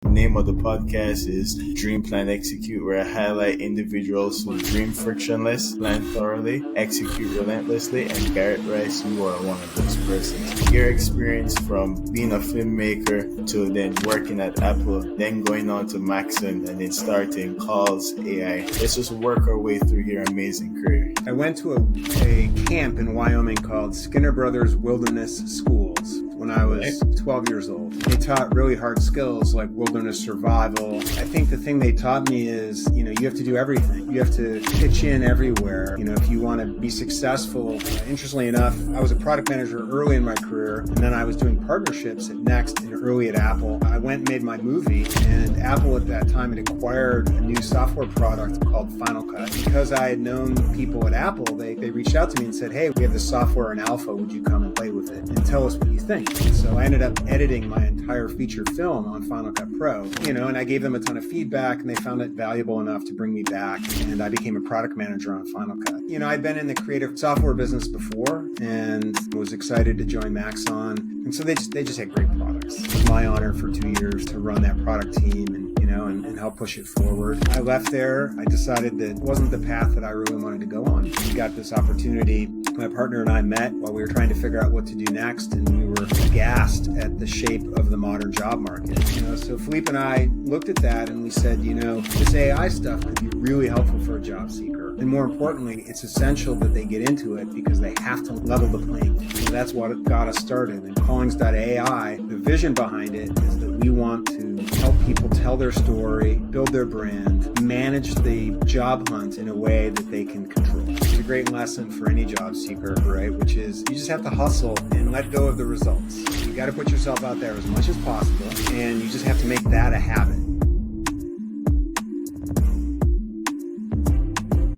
The name of the podcast is Dream Plan Execute, where I highlight individuals who dream frictionless, plan thoroughly, execute relentlessly, and Garrett Rice, you are one of those persons. Your experience from being a filmmaker to then working at Apple, then going on to Maxon, and then starting Callings.ai. Let's just work our way through your amazing career. I went to a camp in Wyoming called Skinner Brothers Wilderness Schools when I was 12 years old. They taught really hard skills like wilderness survival. I think the thing they taught me is, you have to do everything. You have to pitch in everywhere. If you want to be successful. Interestingly enough, I was a product manager early in my career, and then I was doing partnerships at Next and early at Apple. I went and made my movie, and Apple at that time had acquired a new software product called Final Cut. Because I had known people at Apple, they reached out to me and said, hey, we have this software in alpha. Would you come and play with it and tell us what you think? So I ended up editing my entire feature film on Final Cut Pro, and I gave them a ton of feedback, and they found it valuable enough to bring me back, and I became a product manager on Final Cut. I'd been in the creative software business before and was excited to join Maxon, and so they just had great products. It was my honor for 2 years to run that product team and help push it forward. I left there. I decided that it wasn't the path that I really wanted to go on. We got this opportunity. My partner and I met while we were trying to figure out what to do next, and we were aghast at the shape of the modern job market. So Philippe and I looked at that and we said, this AI stuff could be really helpful for a job seeker. And more importantly, it's essential that they get into it because they have to level the playing field. So that's what got us started. And Callings.ai, the vision behind it is that we want to help people tell their story, build their brand, manage the job hunt in a way that they can control. It's a great lesson for any job seeker, right? Which is you just have to hustle and let go of the results. You got to put yourself out there as much as possible, and you just have to make that a habit.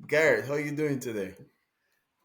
Garrett, how are you doing today?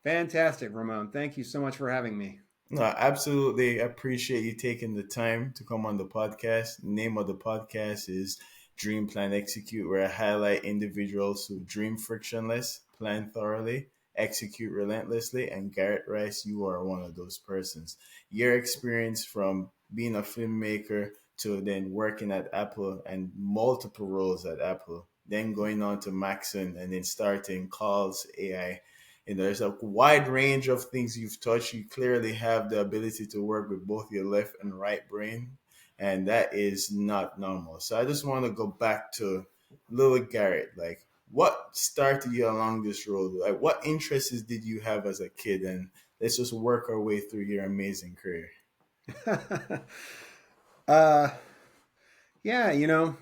Fantastic, Ramon. Thank you so much for having me. No, absolutely appreciate you taking the time to come on the podcast. The name of the podcast is Dream Plan Execute, where I highlight individuals who dream frictionless, plan thoroughly, execute relentlessly, and Garrett Rice, you are one of those persons. Your experience from being a filmmaker to then working at Apple and multiple roles at Apple, then going on to Maxon and then starting Calls AI. There's a wide range of things you've touched. You clearly have the ability to work with both your left and right brain, and that is not normal. So I just want to go back to little Garrett. Like, what started you along this road? Like, what interests did you have as a kid? And let's just work our way through your amazing career. Yeah,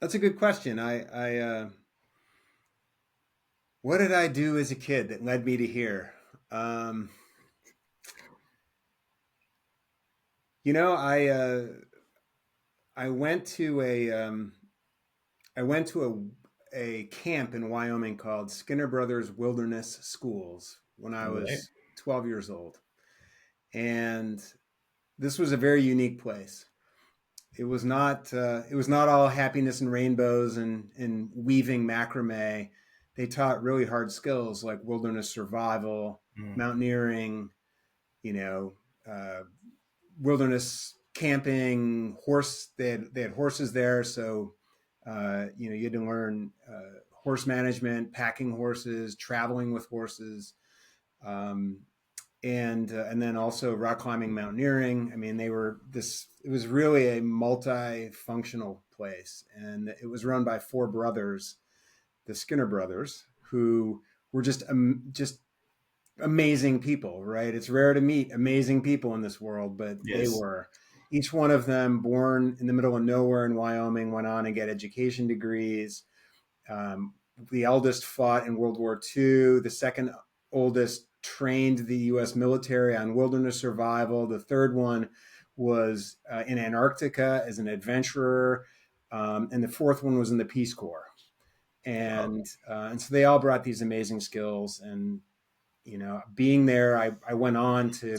that's a good question. What did I do as a kid that led me to here? Um, you know, I uh, I went to a camp in Wyoming called Skinner Brothers Wilderness Schools when I Right? was 12 years old, and this was a very unique place. It was not all happiness and rainbows and weaving macrame. They taught really hard skills like wilderness survival, Mm. mountaineering, you know, uh, wilderness camping, horse. They had horses there, so you had to learn horse management, packing horses, traveling with horses. Um, and then also rock climbing, mountaineering. I mean, they were this. It was really a multifunctional place, and it was run by four brothers, the Skinner brothers, who were just amazing people. Right? It's rare to meet amazing people in this world, but they Yes. were. Each one of them, born in the middle of nowhere in Wyoming, went on and get education degrees. Um, the eldest fought in World War II. The second oldest trained the U.S. military on wilderness survival. The third one was in Antarctica as an adventurer, and the fourth one was in the Peace Corps. Wow. And so they all brought these amazing skills. And being there, I went on to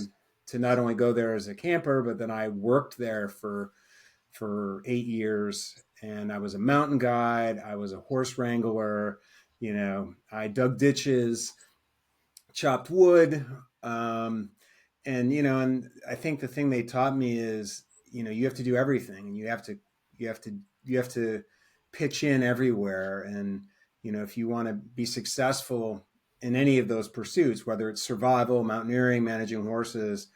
not only go there as a camper, but then I worked there for 8 years, and I was a mountain guide. I was a horse wrangler. I dug ditches, chopped wood. And I think the thing they taught me is, you have to do everything, and you have to you have to pitch in everywhere. And, if you want to be successful in any of those pursuits, whether it's survival, mountaineering, managing horses,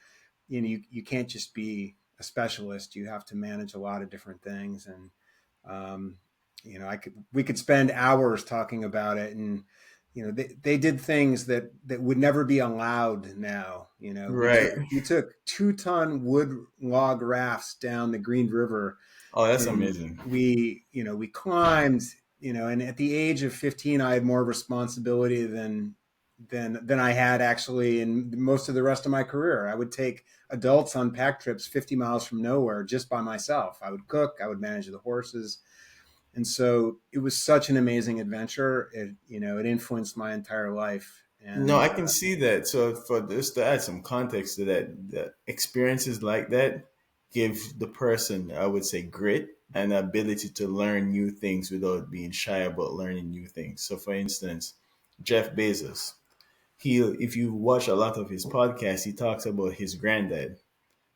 you can't just be a specialist. You have to manage a lot of different things. And, um, we could spend hours talking about it. And, they did things that would never be allowed now. We took Right. we took 2-ton wood log rafts down the Green River, Oh, that's and amazing. we climbed. And at the age of 15, I had more responsibility than I had actually in most of the rest of my career. I would take adults on pack trips 50 miles from nowhere just by myself. I would cook, I would manage the horses. And so it was such an amazing adventure. It influenced my entire life. No, And I can see that. So for this to add some context to that, the experiences like that give the person, I would say, grit and ability to learn new things without being shy about learning new things. So for instance, Jeff Bezos, if you watch a lot of his podcasts, he talks about his granddad,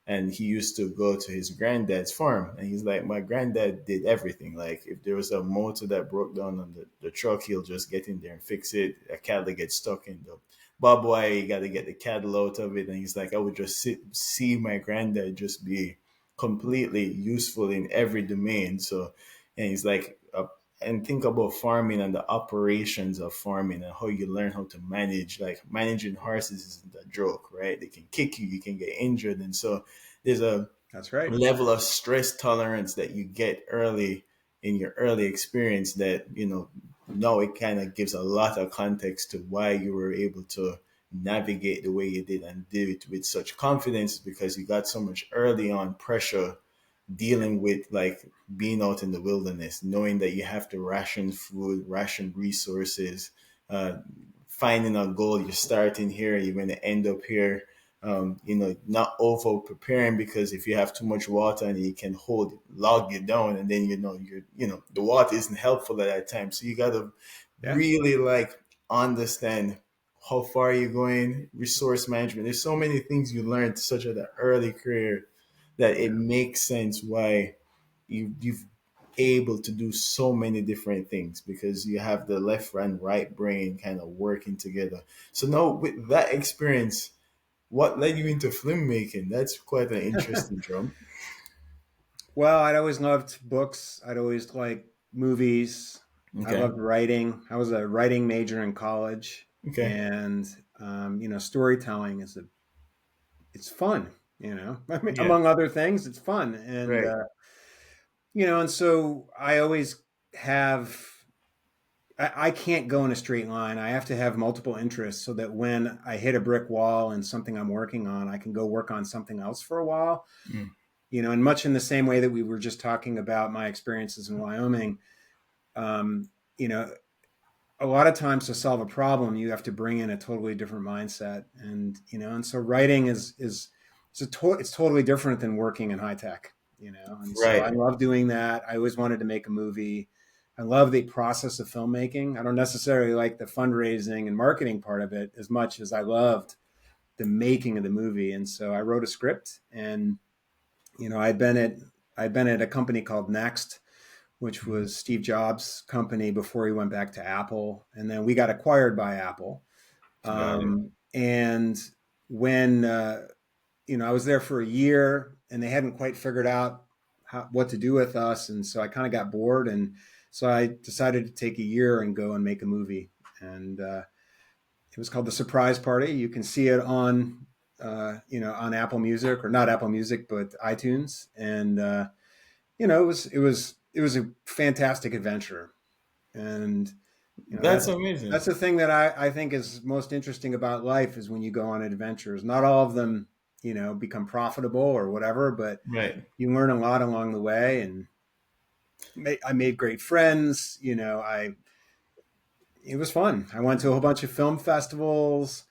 and he used to go to his granddad's farm, and he's like, my granddad did everything. Like if there was a motor that broke down on the truck, he'll just get in there and fix it. A cattle gets stuck in the barbed wire, you got to get the cattle out of it. And he's like, I would just see my granddad just be completely useful in every domain. So, and he's like, and think about farming and the operations of farming and how you learn how to manage. Like managing horses isn't a joke, right? They can kick you, you can get injured. And so there's a that's right. level of stress tolerance that you get early in your early experience that, now it kind of gives a lot of context to why you were able to navigate the way you did and do it with such confidence, because you got so much early on pressure dealing with like being out in the wilderness, knowing that you have to ration food, ration resources, uh, finding a goal. You're starting here, you're going to end up here. Not over preparing, because if you have too much water and it can log you down, and then the water isn't helpful at that time. So you got to Yeah. really like understand how far you're going, resource management. There's so many things you learn such at an early career that it makes sense why you've able to do so many different things, because you have the left and right brain kind of working together. So now with that experience, what led you into filmmaking? That's quite an interesting jump. Well, I'd always loved books. I'd always liked movies. I Okay. loved writing. I was a writing major in college, Okay. and storytelling it's fun. I mean, Yeah. among other things, it's fun, and Right. and so I always have. I can't go in a straight line. I have to have multiple interests so that when I hit a brick wall and something I'm working on, I can go work on something else for a while. Mm. And much in the same way that we were just talking about my experiences in Wyoming, um, you know, a lot of times to solve a problem, you have to bring in a totally different mindset, and so writing it's totally different than working in high tech, and so I Right. love doing that. I always wanted to make a movie. I love the process of filmmaking. I don't necessarily like the fundraising and marketing part of it as much as I loved the making of the movie. And so I wrote a script, and I'd been at a company called Next, which Mhm. was Steve Jobs' company before he went back to Apple, and then we got acquired by Apple. Got it. And when I was there for a year, and they hadn't quite figured out what to do with us, and so I kind of got bored, and so I decided to take a year and go and make a movie, and it was called The Surprise Party. You can see it on Apple Music, or not Apple Music, but iTunes, and it was a fantastic adventure. And That's amazing. that's the thing that I think is most interesting about life, is when you go on adventures. Not all of them become profitable or whatever, but Right. you learn a lot along the way. And I made great friends. It was fun. I went to a whole bunch of film festivals.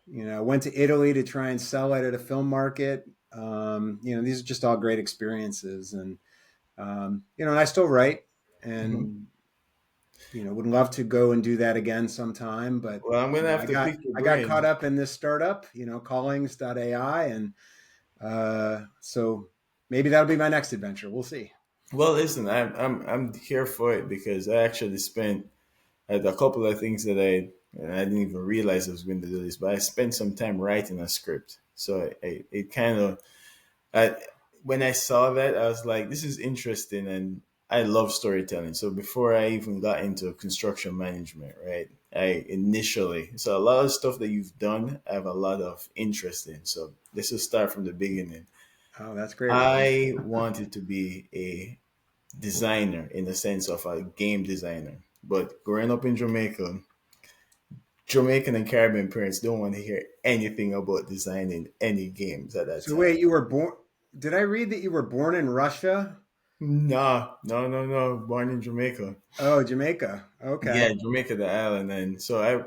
Went to Italy to try and sell it at a film market. These are just all great experiences. And and I still write, Mhm. and would love to go and do that again sometime. But Well, I'm gonna have I to got pick your I got caught brain. up in this startup, Callings.ai, and so maybe that'll be my next adventure. We'll see. Well, listen, I'm here for it because I actually spent a couple of things that I didn't even realize I was going to do this, but I spent some time writing a script. So it kind of I, when I saw that, I was like, this is interesting, and I love storytelling. So before I even got into construction management, right? I initially, so a lot of stuff that you've done, I have a lot of interest in. So let's just start from the beginning. Oh, that's great. I wanted to be a designer in the sense of a game designer. But growing up in Jamaica, Jamaican and Caribbean parents don't want to hear anything about designing any games at that So wait, time. you were born? Did I read that you were born in Russia? Nah, no, no, no. Born in Jamaica. Oh, Jamaica. Yeah, Okay. Jamaica, the island. And so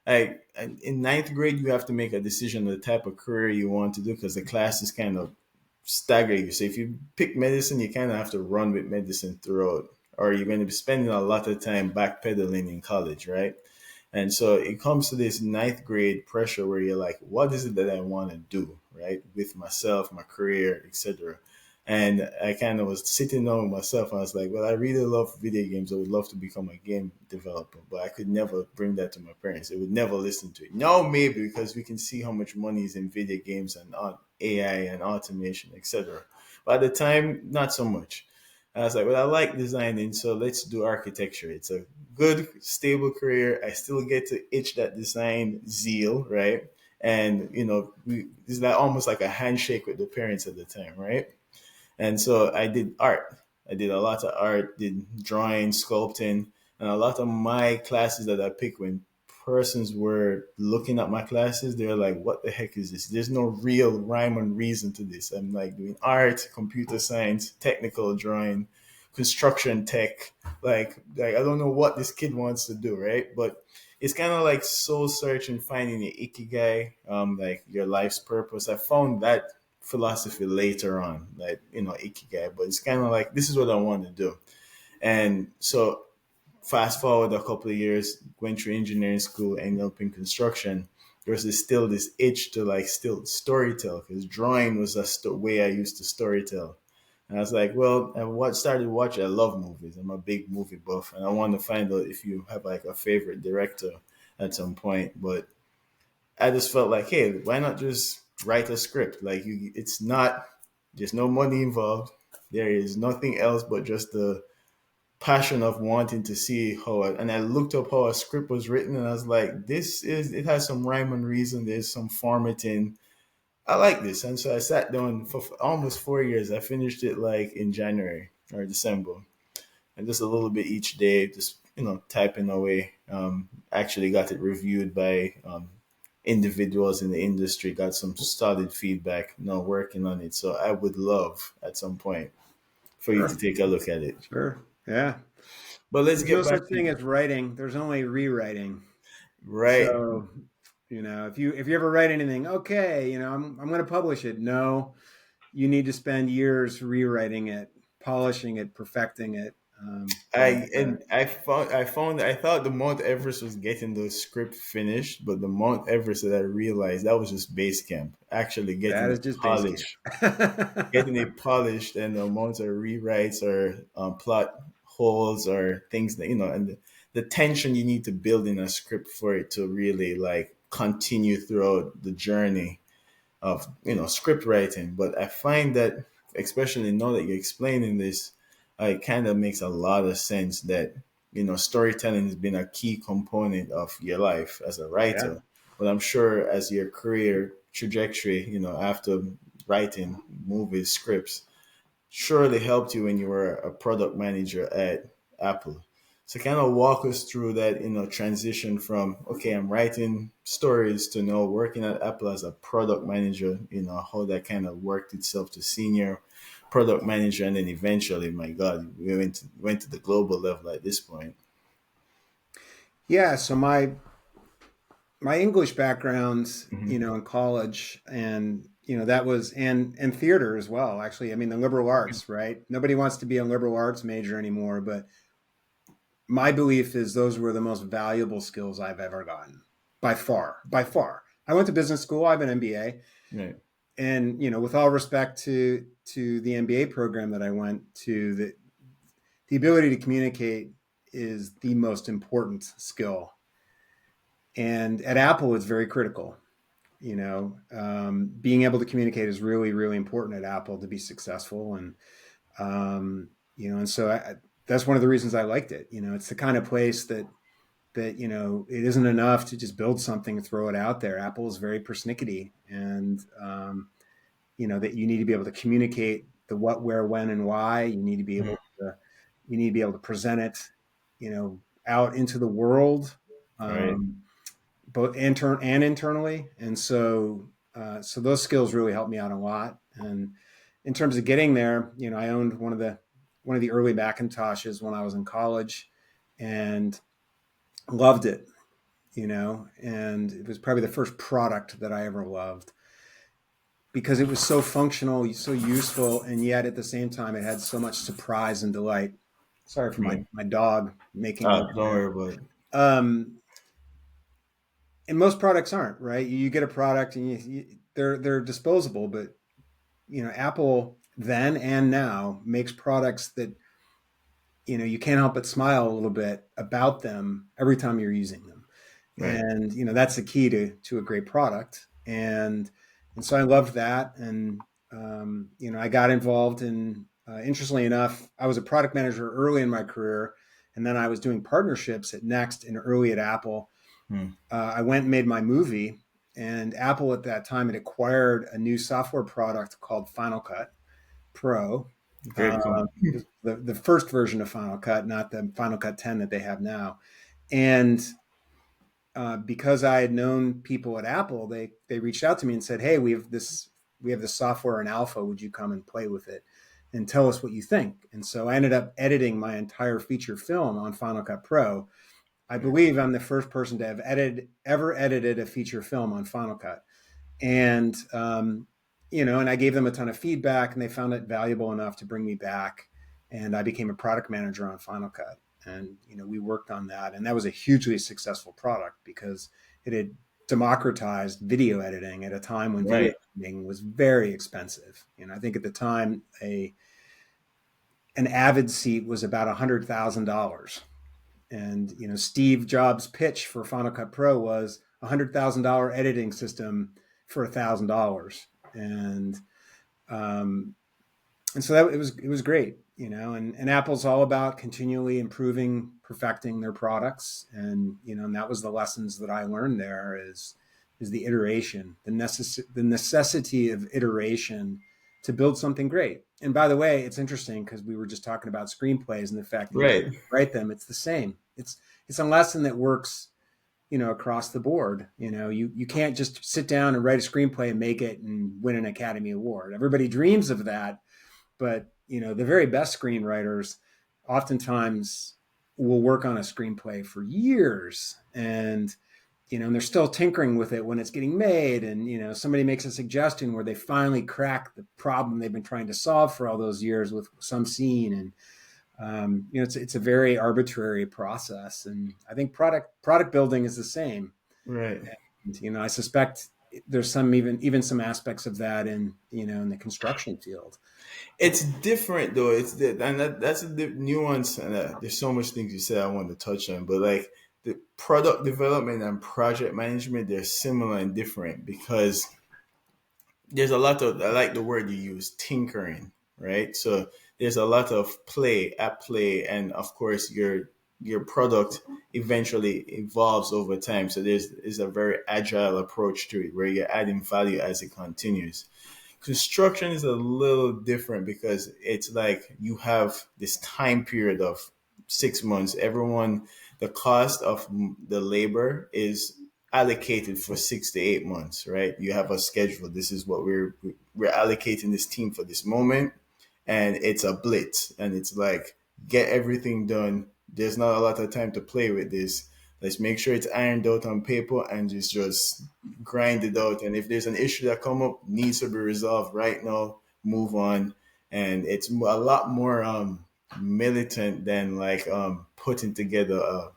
in ninth grade, you have to make a decision on the type of career you want to do because the classes kind of stagger you. So if you pick medicine, you kind of have to run with medicine throughout, or you're going to be spending a lot of time backpedaling in college, right? And so it comes to this ninth grade pressure where you're like, what is it that I want to do, right? With myself, my career, etc. And I kind of was sitting down with myself and I was like, well, I really love video games. I would love to become a game developer, but I could never bring that to my parents. They would never listen to it. Now, maybe because we can see how much money is in video games and on AI and automation, etc. But at the time, not so much. I was like, well, I like designing, so let's do architecture. It's a good, stable career. I still get to itch that design zeal, right? And it's like almost like a handshake with the parents at the time, right? And so I did art. I did a lot of art, did drawing, sculpting, and a lot of my classes that I picked when persons were looking at my classes, they were like, what the heck is this? There's no real rhyme and reason to this. I'm like doing art, computer science, technical drawing, construction tech. Like I don't know what this kid wants to do, right? But it's kind of like soul searching, finding your ikigai, like your life's purpose. I found that philosophy later on, like ikigai. But it's kind of like this is what I want to do, and so fast forward a couple of years, went through engineering school, ended up in construction. There's still this itch to like still storytell because drawing was way I used to storytell. And I was like, well, started watching. I love movies. I'm a big movie buff, and I want to find out if you have like a favorite director at some point. But I just felt like, hey, why not just write a script? Like it's not, there's no money involved. There is nothing else but just the passion of wanting to see and I looked up how a script was written and I was like, it has some rhyme and reason. There's some formatting. I like this. And so I sat down for almost 4 years. I finished it like in January or December and just a little bit each day, just, typing away. Actually got it reviewed by, individuals in the industry, got some solid feedback, working on it. So I would love at some point for you to Sure. take a look at it. Sure. Yeah. But let's There's no get back such to thing as writing. There's only rewriting. right. So, if you ever write anything, okay, I'm going to publish it. No, you need to spend years rewriting it, polishing it, perfecting it. But I thought the Mount Everest was getting the script finished, but the Mount Everest that I realized that was just base camp. Actually that is just base getting camp. it polished, and the amount of rewrites or plot holes or things that and the tension you need to build in a script for it to really like continue throughout the journey of script writing. But I find that, especially now that you're explaining this, it kind of makes a lot of sense that storytelling has been a key component of your life as a Yeah. writer. But I'm sure as your career trajectory, after writing movies, scripts, surely helped you when you were a product manager at Apple. So kind of walk us through that, transition from, okay, I'm writing stories to now working at Apple as a product manager, how that kind of worked itself to senior product manager. And then eventually, my God, we went to the global level at this point. Yeah. So my English background's, Hmm. in college, and that was and theater as well. Actually, I mean the liberal arts, right? Nobody wants to be a liberal arts major anymore, but my belief is those were the most valuable skills I've ever gotten, by far, by far. I went to business school. I have an MBA, Right. and with all respect to the MBA program that I went to, that the ability to communicate is the most important skill. And at Apple, it's very critical. Being able to communicate is really, really important at Apple to be successful. And so that's one of the reasons I liked it. It's the kind of place that it isn't enough to just build something and throw it out there. Apple is very persnickety, and that you need to be able to communicate the what, where, when, and why. You need to be able to present it, out into the world, Right. both intern and internally. And so those skills really helped me out a lot. And in terms of getting there, I owned one of the early Macintoshes when I was in college, and loved it. And it was probably the first product that I ever loved, because it was so functional, so useful, and yet at the same time, it had so much surprise and delight. Sorry for Right. my dog making Oh, noise don't there. worry about it. And most products aren't, right. You get a product and they're disposable, but Apple then and now makes products that you can't help but smile a little bit about them every time you're using them. Right. And that's the key to a great product. And so I loved that. And I got involved in, interestingly enough, I was a product manager early in my career, and then I was doing partnerships at Next and early at Apple. Hmm. I went and made my movie, and Apple at that time had acquired a new software product called Final Cut Pro. Great company. The first version of Final Cut, not the Final Cut 10 that they have now. And because I had known people at Apple, they reached out to me and said, "Hey, we have this software in alpha. Would you come and play with it and tell us what you think?" And so I ended up editing my entire feature film on Final Cut Pro. I believe I'm the first person to have ever edited a feature film on Final Cut. And and I gave them a ton of feedback, and they found it valuable enough to bring me back. And I became a product manager on Final Cut. And we worked on that, and that was a hugely successful product because it had democratized video editing at a time when video Right. editing was very expensive. I think at the time an Avid seat was about $100,000, and Steve Jobs' pitch for Final Cut Pro was $100,000 editing system for $1,000, um, and so that it was great. And Apple's all about continually improving, perfecting their products. And that was the lessons that I learned there is the iteration, the necessity of iteration to build something great. And by the way, it's interesting because we were just talking about screenplays and the fact that you Right. write them. It's the same. It's a lesson that works, across the board. You can't just sit down and write a screenplay and make it and win an Academy Award. Everybody dreams of that, but the very best screenwriters oftentimes will work on a screenplay for years, and they're still tinkering with it when it's getting made, and somebody makes a suggestion where they finally crack the problem they've been trying to solve for all those years with some scene. And it's a very arbitrary process, and I think product building is the same. Right. And I suspect there's some even some aspects of that in the construction field. It's different though. That's a nuance, and there's so much things you said I want to touch on, but like the product development and project management, they're similar and different because there's a lot of, I like the word you use, tinkering, right? So there's a lot of app play, and of course your product eventually evolves over time. So there's a very agile approach to it where you're adding value as it continues. Construction is a little different because it's like you have this time period of 6 months. The cost of the labor is allocated for 6 to 8 months, right? You have a schedule. This is what we're allocating this team for this moment, and it's a blitz, and it's like get everything done. There's not a lot of time to play with this. Let's make sure it's ironed out on paper and just grind it out. And if there's an issue that come up, needs to be resolved right now, move on. And it's a lot more militant than like putting together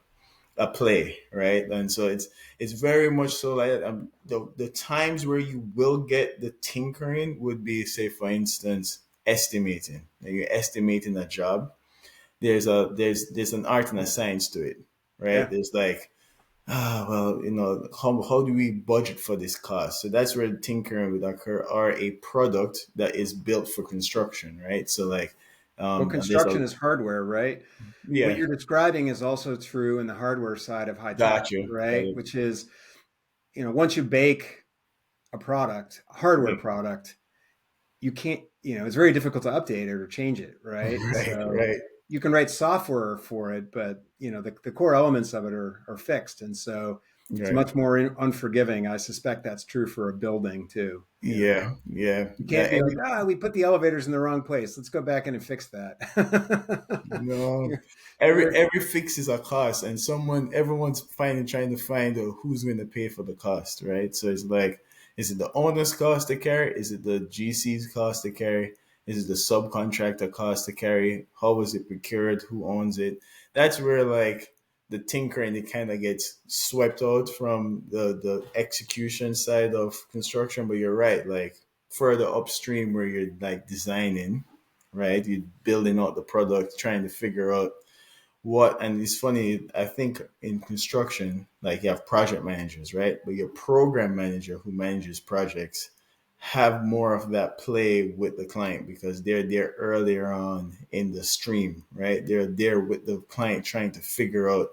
a play, right? And so it's very much so like the times where you will get the tinkering would be, say, for instance, estimating. Like you're estimating a job, there's an art and a science to it, right? Yeah. There's like, well, how do we budget for this cost? So that's where tinkering would occur, or a product that is built for construction, right? So like, Well, there's a construction is hardware, right? What yeah, you're describing is also true in the hardware side of high tech, got you, got right? it. Which is, once you bake a product, a hardware Like, product, you can't, it's very difficult to update it or change it, right? right, So right, you can write software for it, but the core elements of it are fixed. And so it's right. much more unforgiving. I suspect that's true for a building too. Yeah, yeah. You can't That be like, every we put the elevators in the wrong place. Let's go back in and fix that. no, you're, you're, every fix is a cost, and everyone's trying to find out who's going to pay for the cost, right? So it's like, is it the owner's cost to carry? Is it the GC's cost to carry? Is it the subcontractor cost to carry? How was it procured? Who owns it? That's where like the tinkering, it kind of gets swept out from the execution side of construction. But you're right, like further upstream where you're like designing, right? You're building out the product, trying to figure out what. And it's funny, I think in construction, like you have project managers, right? But your program manager who manages projects have more of that play with the client because they're there earlier on in the stream, right? They're there with the client trying to figure out,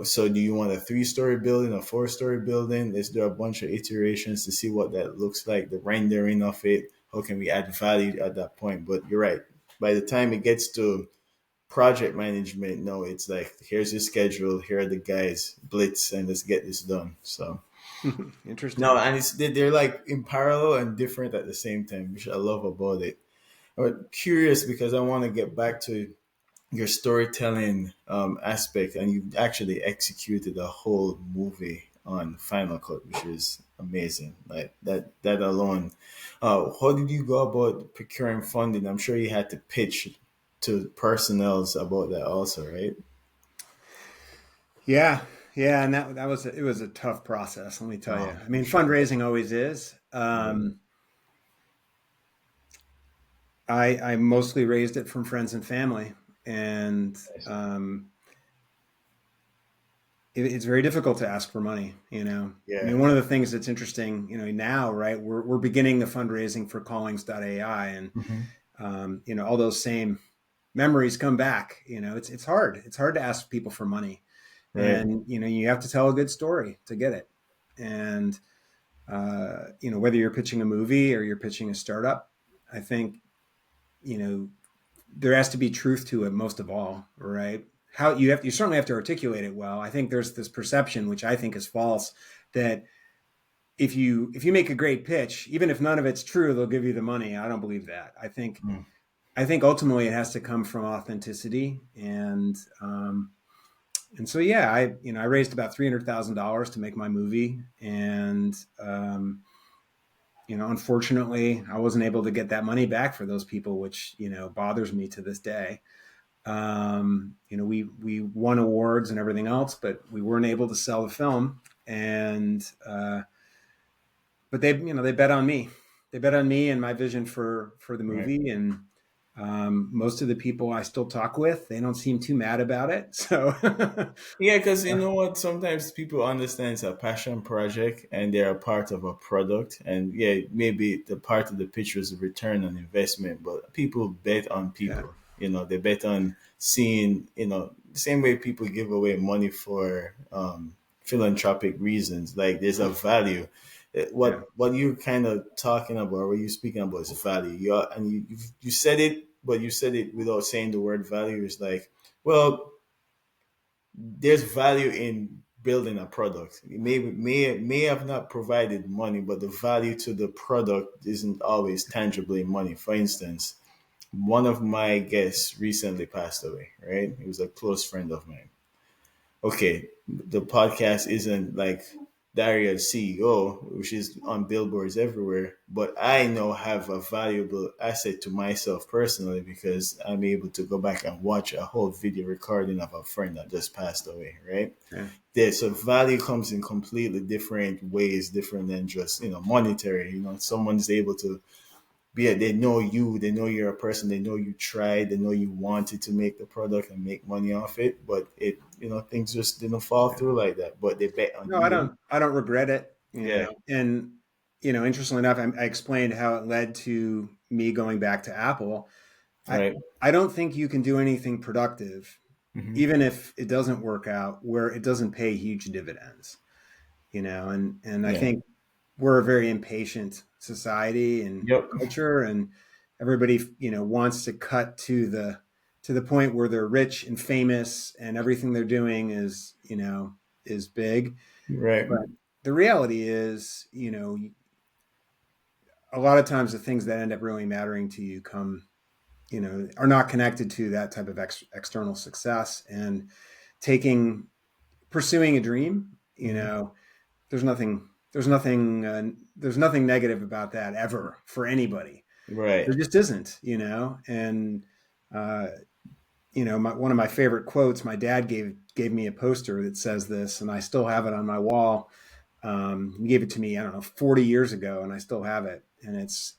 so do you want a 3-story building, a 4-story building? Let's do a bunch of iterations to see what that looks like, the rendering of it. How can we add value at that point? But you're right. By the time it gets to project management, no, it's like, here's your schedule, here are the guys, blitz, and let's get this done. So no, Interesting. and they're like in parallel and different at the same time, which I love about it. I'm curious because I want to get back to your storytelling aspect, and you actually executed a whole movie on Final Cut, which is amazing. Like that alone. How did you go about procuring funding? I'm sure you had to pitch to personnels about that also, right? Yeah. Yeah. And that was, it was a tough process. Let me tell you. Oh, I I'm mean, sure. fundraising always is. Yeah. I mostly raised it from friends and family, and Nice. it's very difficult to ask for money. I Yeah. mean, one of the things that's interesting, now, right? We're beginning the fundraising for Callings.ai, and Hmm. all those same memories come back. It's hard. It's hard to ask people for money, Right. and you have to tell a good story to get it. And whether you're pitching a movie or you're pitching a startup, I think you know there has to be truth to it most of all, right? How you certainly have to articulate it well. I think there's this perception, which I think is false, that if you make a great pitch, even if none of it's true, they'll give you the money. I don't believe that. Mm. I think ultimately it has to come from authenticity, and so yeah, I raised about $300,000 to make my movie, and unfortunately, I wasn't able to get that money back for those people, which bothers me to this day. We won awards and everything else, but we weren't able to sell the film. And but they bet on me. They bet on me and my vision for the Right. movie. And most of the people I still talk with, they don't seem too mad about it. So Yeah, because you know what? Sometimes people understand it's a passion project and they're a part of a product. And yeah, maybe the part of the picture is a return on investment, but people bet on yeah, people. They bet on seeing, the same way people give away money for philanthropic reasons. Like there's a value. yeah, What you're kind of talking about, what you're speaking about is value. You said it, but you said it without saying the word value. Is like, well, there's value in building a product. It may have not provided money, but the value to the product isn't always tangibly money. For instance, one of my guests recently passed away, right? He was a close friend of mine. Okay, the podcast isn't like Daria's CEO, which is on billboards everywhere, but I now have a valuable asset to myself personally because I'm able to go back and watch a whole video recording of a friend that just passed away, right? yeah, So value comes in completely different ways, different than just, monetary. Someone's able to be it they know you, they know you're a person, they know you tried, they know you wanted to make the product and make money off it, but it, things just didn't fall Yeah. through like that. But they bet on No, I you. don't. I don't regret it. Yeah. And interestingly enough, I explained how it led to me going back to Apple. I Right. I don't think you can do anything productive, Hmm. even if it doesn't work out, where it doesn't pay huge dividends. And I Yeah. think we're a very impatient society and Yep. culture, and everybody wants to cut to the point where they're rich and famous and everything they're doing is big. Right. But the reality is, a lot of times the things that end up really mattering to you are not connected to that type of external success. And taking pursuing a dream, Hmm. there's nothing negative about that ever for anybody. Right. There just isn't. And uh, one of my favorite quotes, my dad gave me a poster that says this, and I still have it on my wall. He gave it to me, I don't know, 40 years ago, and I still have it. And it's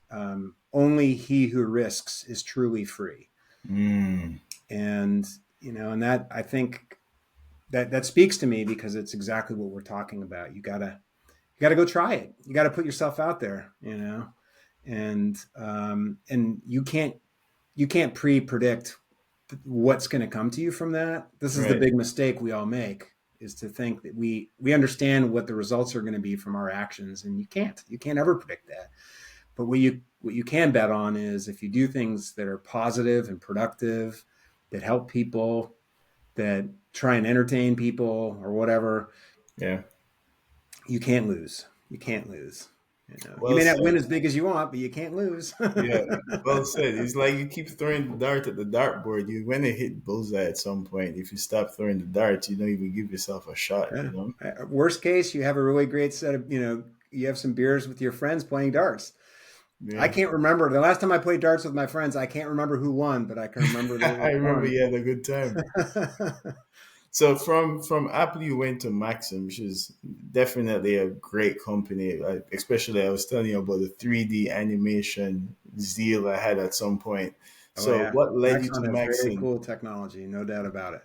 only he who risks is truly free. Mm. And and that, I think, that speaks to me, because it's exactly what we're talking about. You gotta go try it. You gotta put yourself out there. And you can't pre-predict what's going to come to you from that. This is the Right. big mistake we all make, is to think that we understand what the results are going to be from our actions, and you can't ever predict that. But what you can bet on is, if you do things that are positive and productive, that help people, that try and entertain people or whatever, Yeah. you can't lose. You can't lose. You Well may not win said. as big as you want, but you can't lose. Yeah. Well said. It's like you keep throwing the dart at the dartboard. You're going to hit bullseye at some point. If you stop throwing the darts, you don't even give yourself a shot, Yeah. you know? Worst case, you have a really great set of, you have some beers with your friends playing darts. I Yeah. can't remember the last time I played darts with my friends. I can't remember who won, but I can remember that it I was remember fun. you had a good time. So from Apple, you went to Maxon, which is definitely a great company. Especially, I was telling you about the 3D animation zeal I had at some point. Oh So yeah, what led you to Maxon has very Maxon? cool technology, no doubt about it.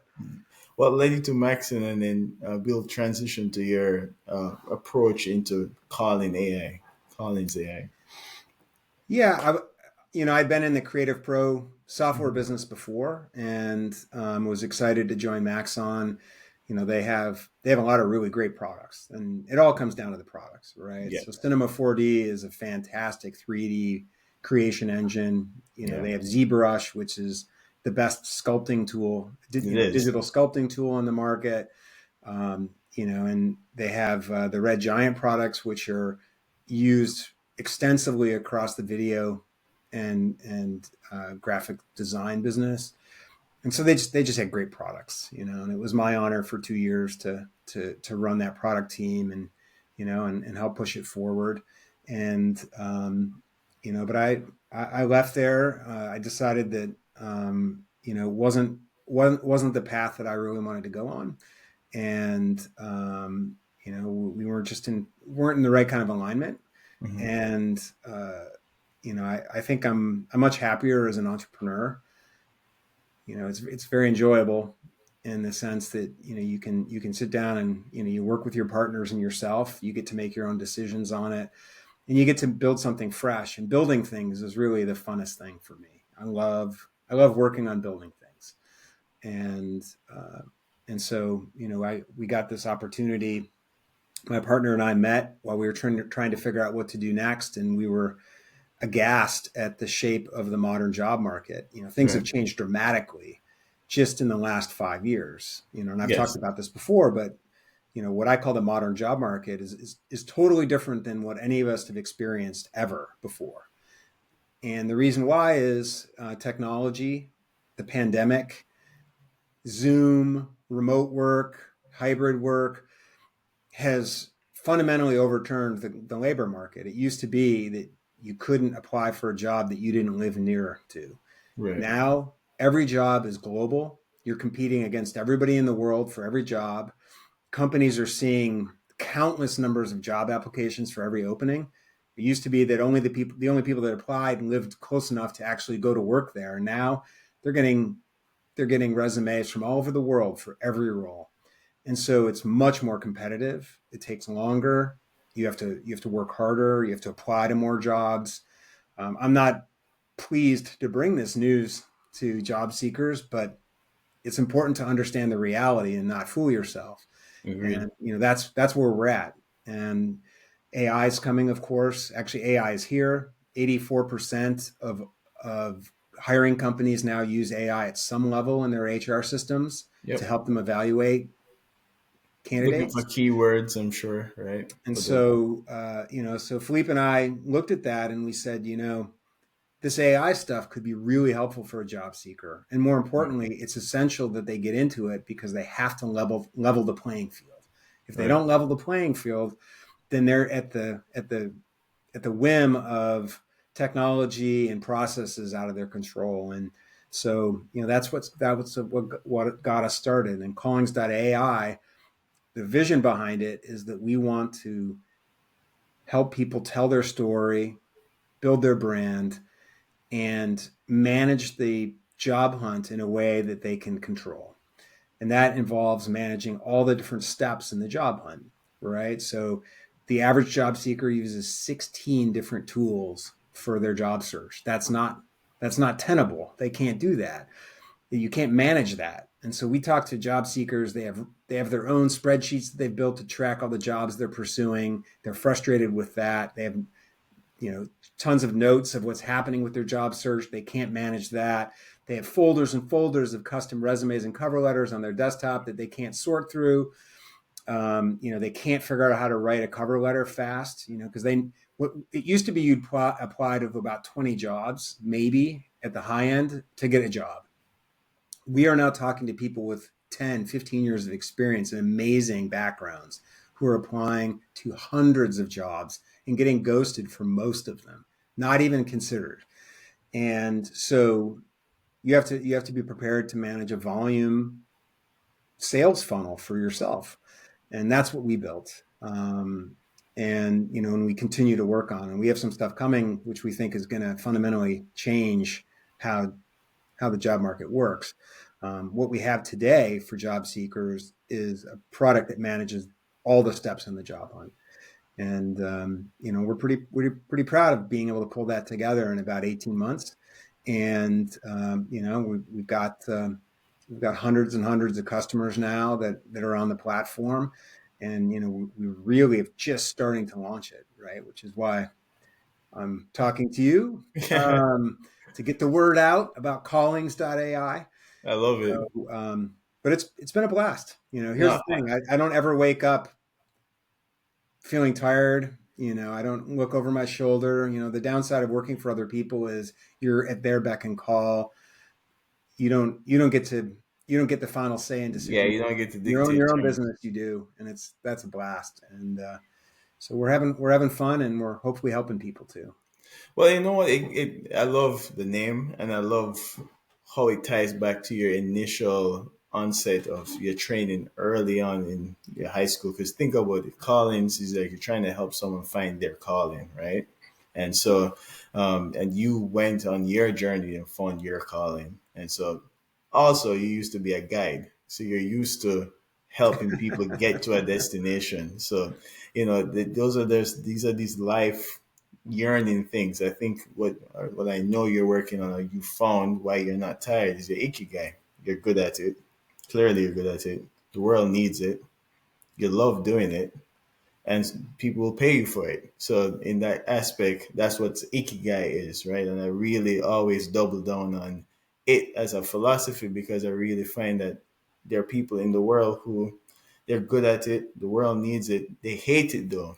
What led you to Maxon, and then build transition to your approach into calling AI, Callings AI? Yeah, I'd been in the Creative Pro software Mhm. business before, and was excited to join Maxon. They have a lot of really great products, and it all comes down to the products, right? Yeah, So Cinema 4D is a fantastic 3D creation engine. yeah, They have ZBrush, which is the best sculpting tool, it is. digital sculpting tool on the market. And they have the Red Giant products, which are used extensively across the video and graphic design business. And so they just had great products, and it was my honor for 2 years to run that product team, and help push it forward. And but I left there. I decided that wasn't the path that I really wanted to go on. And we weren't in the right kind of alignment. Hmm. And I think I'm much happier as an entrepreneur. It's very enjoyable, in the sense that you can sit down and you work with your partners and yourself. You get to make your own decisions on it, and you get to build something fresh. And building things is really the funnest thing for me. I love working on building things. And uh, and so we got this opportunity. My partner and I met while we were trying to figure out what to do next, and we were aghast at the shape of the modern job market. Things have Right. changed dramatically just in the last 5 years. And I've talked Yes. about this before, but what I call the modern job market is totally different than what any of us have experienced ever before. And the reason why is technology, the pandemic, Zoom, remote work, hybrid work has fundamentally overturned the labor market. It used to be that you couldn't apply for a job that you didn't live near to. Right. Now, every job is global. You're competing against everybody in the world for every job. Companies are seeing countless numbers of job applications for every opening. It used to be that the only people that applied and lived close enough to actually go to work there. And now they're getting resumes from all over the world for every role. And so it's much more competitive. It takes longer. You have to work harder. You have to apply to more jobs. I'm not pleased to bring this news to job seekers, but it's important to understand the reality and not fool yourself. Agreed. And that's where we're at. And AI is coming, of course. Actually, AI is here. 84% of hiring companies now use AI at some level in their HR systems to Yep. help them evaluate Looking for candidates. keywords, I'm sure, right? And For the so, so Philippe and I looked at that and we said, this AI stuff could be really helpful for a job seeker. And more right, importantly, it's essential that they get into it because they have to level the playing field. If they right. don't level the playing field, then they're at the whim of technology and processes out of their control. And so, what got us started. And Callings.ai, the vision behind it is that we want to help people tell their story, build their brand, and manage the job hunt in a way that they can control. And that involves managing all the different steps in the job hunt, right? So the average job seeker uses 16 different tools for their job search. That's not tenable. They can't do that. You can't manage that. And so we talk to job seekers. They have their own spreadsheets that they've built to track all the jobs they're pursuing. They're frustrated with that. They have tons of notes of what's happening with their job search. They can't manage that. They have folders and folders of custom resumes and cover letters on their desktop that they can't sort through. They can't figure out how to write a cover letter fast, because it used to be you'd apply to about 20 jobs, maybe at the high end, to get a job. We are now talking to people with 10, 15 years of experience and amazing backgrounds who are applying to hundreds of jobs and getting ghosted for most of them, not even considered. And so you have to be prepared to manage a volume sales funnel for yourself. And that's what we built. And we continue to work on, and we have some stuff coming, which we think is going to fundamentally change how the job market works. What we have today for job seekers is a product that manages all the steps in the job hunt. And, we're pretty proud of being able to pull that together in about 18 months. And, we've got hundreds and hundreds of customers now that are on the platform. And, we really have just starting to launch it, right? Which is why I'm talking to you to get the word out about Callings.ai. I love it. But it's been a blast. Here's No, the thing. I don't ever wake up feeling tired. I don't look over my shoulder. The downside of working for other people is you're at their beck and call. You don't get the final say in yeah, decision. you don't get to Your dictate own terms. business, you do, and that's a blast. And so we're having fun, and we're hopefully helping people too. Well, you know what? I love the name, and I love how it ties back to your initial onset of your training early on in your high school. Because think about it, callings is like you're trying to help someone find their calling, right? And so, and you went on your journey and found your calling. And so, also, you used to be a guide, so you're used to helping people get to a destination. So, these are these life yearning things. I think what I know you're working on, or you found why you're not tired, is your ikigai. You're good at it. Clearly, you're good at it. The world needs it. You love doing it, and people will pay you for it. So, in that aspect, that's what ikigai is, right? And I really always double down on it as a philosophy because I really find that there are people in the world who they're good at it. The world needs it. They hate it though,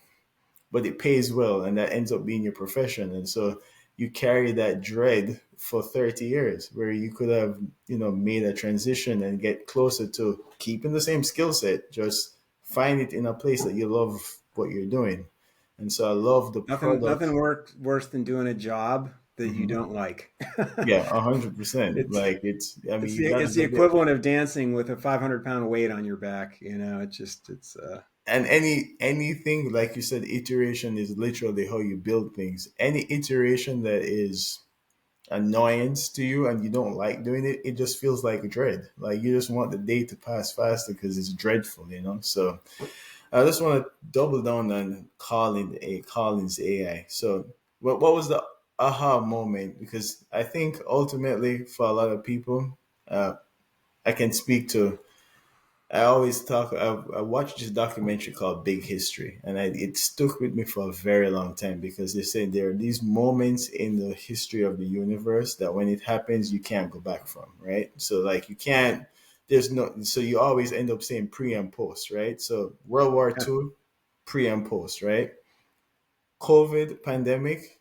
but it pays well, and that ends up being your profession. And so you carry that dread for 30 years where you could have made a transition and get closer to keeping the same skill set, just find it in a place that you love what you're doing. And so I love the product. Nothing worse than doing a job that you Mhm. don't like. Yeah, 100%. it's Like I mean, it's you got to the get. equivalent of dancing with a 500-pound weight on your back. It's and anything, like you said, iteration is literally how you build things. Any iteration that is annoyance to you and you don't like doing it, it just feels like dread. Like you just want the day to pass faster because it's dreadful, you know. So I just want to double down on Callings AI. So what was the aha moment? Because I think ultimately for a lot of people, I can speak to. I always talk. I watched this documentary called Big History, and it stuck with me for a very long time because they say there are these moments in the history of the universe that when it happens, you can't go back from, right? So like you can't. There's no. So you always end up saying pre and post, right? So World War Yeah. II, pre and post, right? COVID pandemic,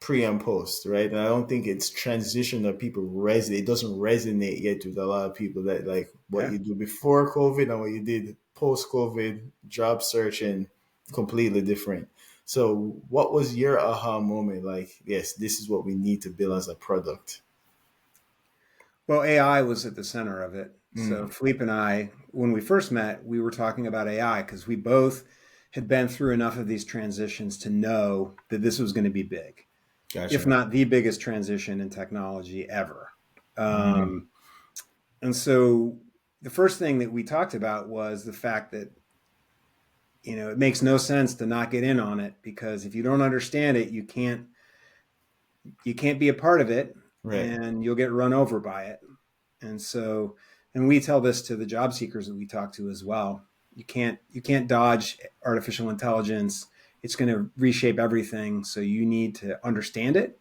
pre and post, right? And I don't think it's transition that people resonate. It doesn't resonate yet with a lot of people that like what Yeah. you do before COVID and what you did post COVID, job searching, completely different. So, what was your aha moment? Like, yes, this is what we need to build as a product. Well, AI was at the center of it. So Mm, Philippe and I, when we first met, we were talking about AI because we both had been through enough of these transitions to know that this was going to be big, if gotcha. not the biggest transition in technology ever. Mm, Um, and so the first thing that we talked about was the fact that it makes no sense to not get in on it because if you don't understand it, you can't be a part of it, right. and you'll get run over by it. And so, and we tell this to the job seekers that we talk to as well. You can't dodge artificial intelligence. It's going to reshape everything. So you need to understand it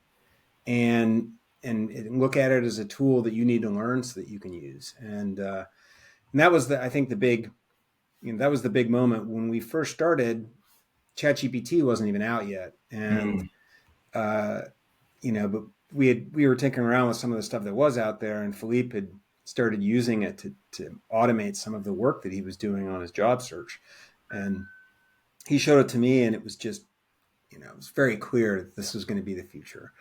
and and look at it as a tool that you need to learn so that you can use. And that was I think the big, that was the big moment when we first started. ChatGPT wasn't even out yet, and Mm, uh, but we were tinkering around with some of the stuff that was out there, and Philippe had started using it to automate some of the work that he was doing on his job search, and he showed it to me, and it was just, it was very clear that this was going to be the future.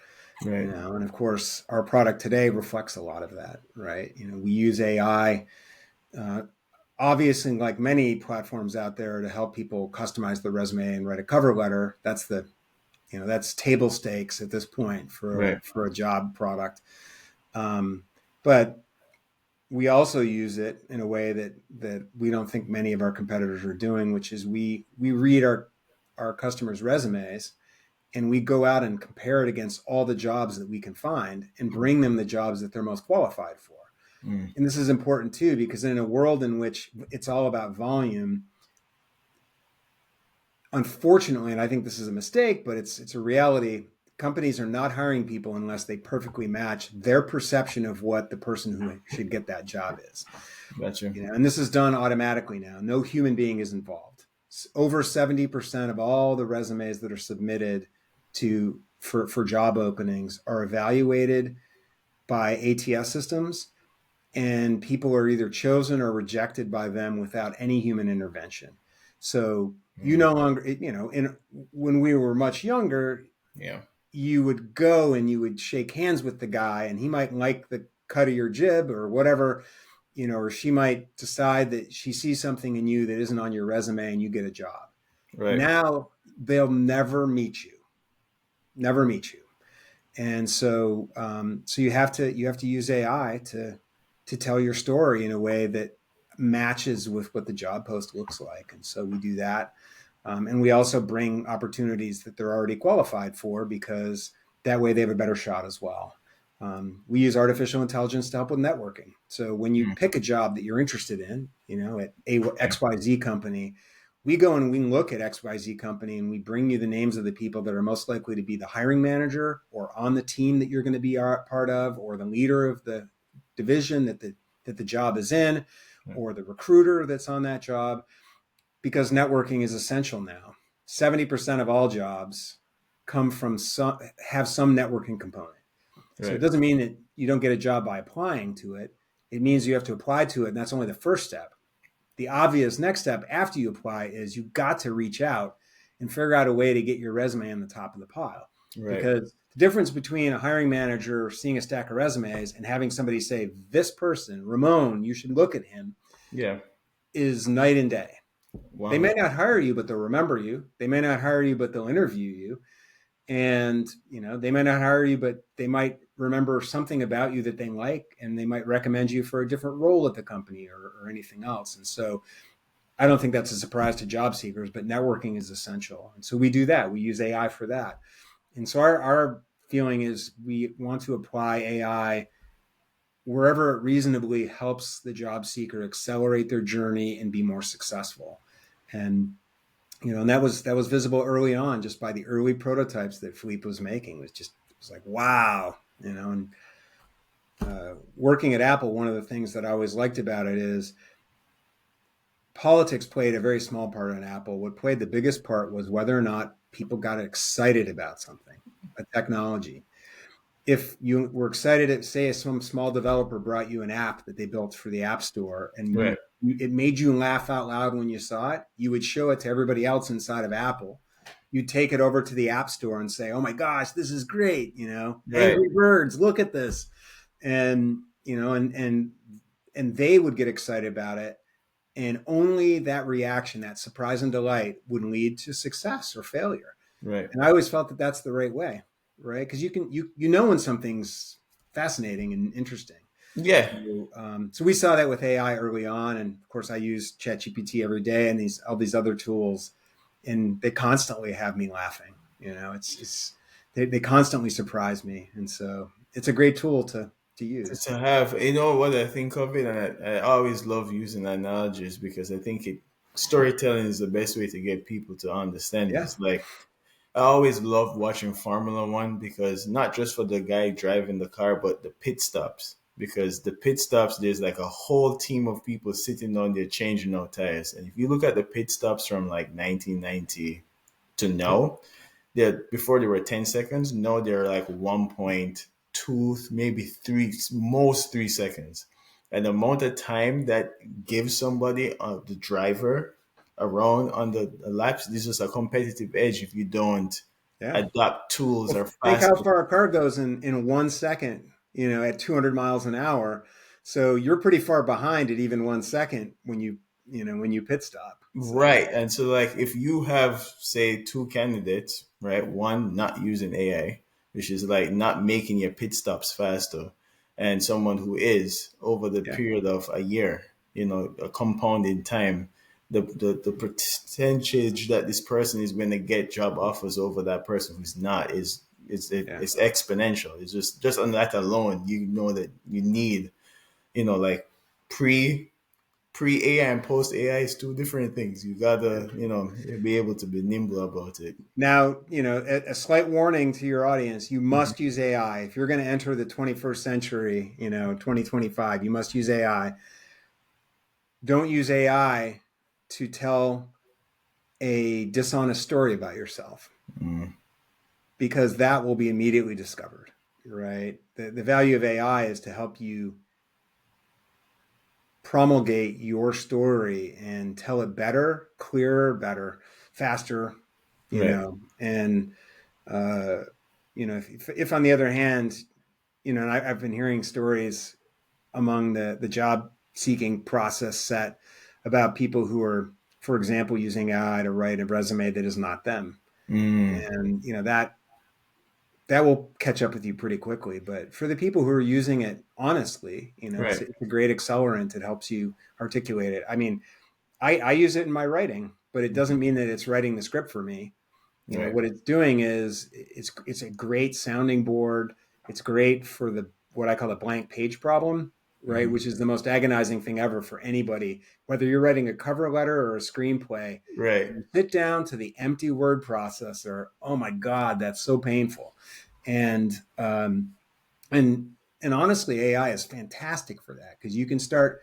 right. And of course, our product today reflects a lot of that, right? We use AI, uh, obviously, like many platforms out there, to help people customize their resume and write a cover letter. That's table stakes at this point Right. for a job product. But we also use it in a way that we don't think many of our competitors are doing, which is we read our customers' resumes, and we go out and compare it against all the jobs that we can find and bring them the jobs that they're most qualified for. Mm, And this is important too, because in a world in which it's all about volume, unfortunately, and I think this is a mistake, but it's a reality. Companies are not hiring people unless they perfectly match their perception of what the person who should get that job is. gotcha. And this is done automatically now. No human being is involved. Over 70% of all the resumes that are submitted for job openings are evaluated by ATS systems, and people are either chosen or rejected by them without any human intervention. So you Mm, no longer, when we were much younger, yeah. you would go and you would shake hands with the guy, and he might like the cut of your jib or whatever, or she might decide that she sees something in you that isn't on your resume, and you get a job. Right. Now they'll never meet you. And so you have to use AI to tell your story in a way that matches with what the job post looks like. And so we do that, and we also bring opportunities that they're already qualified for, because that way they have a better shot as well. We use artificial intelligence to help with networking. So when you Mm, pick a job that you're interested in, at yeah. XYZ company, we go and we look at XYZ company, and we bring you the names of the people that are most likely to be the hiring manager or on the team that you're going to be a part of, or the leader of the division that the job is in, Yeah. or the recruiter that's on that job, because networking is essential now. 70% of all jobs have some networking component. So it Right. doesn't mean that you don't get a job by applying to it. It means you have to apply to it, and that's only the first step. The obvious next step after you apply is you've got to reach out and figure out a way to get your resume on the top of the pile. Right. Because the difference between a hiring manager seeing a stack of resumes and having somebody say, this person, Ramon, you should look at him, Yeah. is night and day. They Wow. may not hire you, but they'll remember you. They may not hire you, but they'll interview you. And, they might not hire you, but they might remember something about you that they like, and they might recommend you for a different role at the company or anything else. And so I don't think that's a surprise to job seekers, but networking is essential. And so we do that. We use AI for that. And so our feeling is we want to apply AI wherever it reasonably helps the job seeker accelerate their journey and be more successful. And and that was visible early on just by the early prototypes that Philippe was making. It was like, wow. And working at Apple, one of the things that I always liked about it is politics played a very small part in Apple. What played the biggest part was whether or not people got excited about something, a technology. If you were excited at, say, some small developer brought you an app that they built for the App Store, and Right. it made you laugh out loud when you saw it, you would show it to everybody else inside of Apple. You'd take it over to the App Store and say, "Oh my gosh, this is great!" Right. Angry Birds, look at this, and and they would get excited about it, and only that reaction, that surprise and delight, would lead to success or failure. Right. And I always felt that that's the right way, right? Because you know when something's fascinating and interesting. Yeah. So we saw that with AI early on, and of course I use ChatGPT every day and all these other tools, and they constantly have me laughing. They constantly surprise me, and so it's a great tool to use. To have, what I think of it, and I always love using analogies because I think storytelling is the best way to get people to understand Yeah, this. Like, I always love watching Formula One because not just for the guy driving the car, but the pit stops. Because the pit stops, there's like a whole team of people sitting on there changing out tires. And if you look at the pit stops from like 1990 to now, before they were 10 seconds, now they're like 1.2, maybe 3, most 3 seconds. And the amount of time that gives somebody, the driver, around on the laps, this is a competitive edge if you don't yeah. adapt tools Well, or think how faster. far a car goes in 1 second. At 200 miles an hour. So you're pretty far behind at even 1 second when you pit stop. So Right. And so, like, if you have, say, two candidates, right, one not using AI, which is like not making your pit stops faster, and someone who is over the yeah, period of a year, a compounding time, the percentage that this person is going to get job offers over that person who's not yeah. it's exponential. It's just on that alone, you know that you need, like pre pre AI and post AI is two different things. You gotta, be able to be nimble about it. Now, a slight warning to your audience: you must use AI if you're going to enter the 21st century. 2025. You must use AI. Don't use AI to tell a dishonest story about yourself, Mm, because that will be immediately discovered. Right. The value of AI is to help you promulgate your story and tell it better, clearer, better, faster, right, and uh, if on the other hand, and I've been hearing stories among the job seeking process set about people who are, for example, using AI to write a resume that is not them, mm, and that will catch up with you pretty quickly. But for the people who are using it honestly, it's, right, it's a great accelerant. It helps you articulate it. I mean, I use it in my writing, but it doesn't mean that it's writing the script for me. right, What it's doing is it's a great sounding board. It's great for the what I call the blank page problem, right? mhm, Which is the most agonizing thing ever for anybody, whether you're writing a cover letter or a screenplay. right. You sit down to the empty word processor. Oh my God, that's so painful. And and and honestly, AI is fantastic for that, because you can start,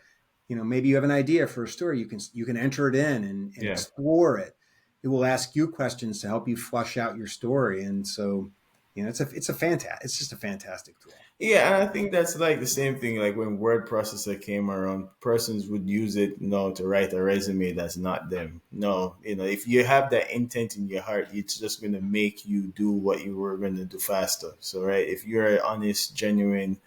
maybe you have an idea for a story. You can enter it in and Yeah. explore it. It will ask you questions to help you flush out your story. And so, it's just a fantastic tool. Yeah, and I think that's like the same thing. Like when word processor came around, persons would use it, to write a resume that's not them. No, if you have that intent in your heart, it's just going to make you do what you were going to do faster. So, right, if you're an honest, genuine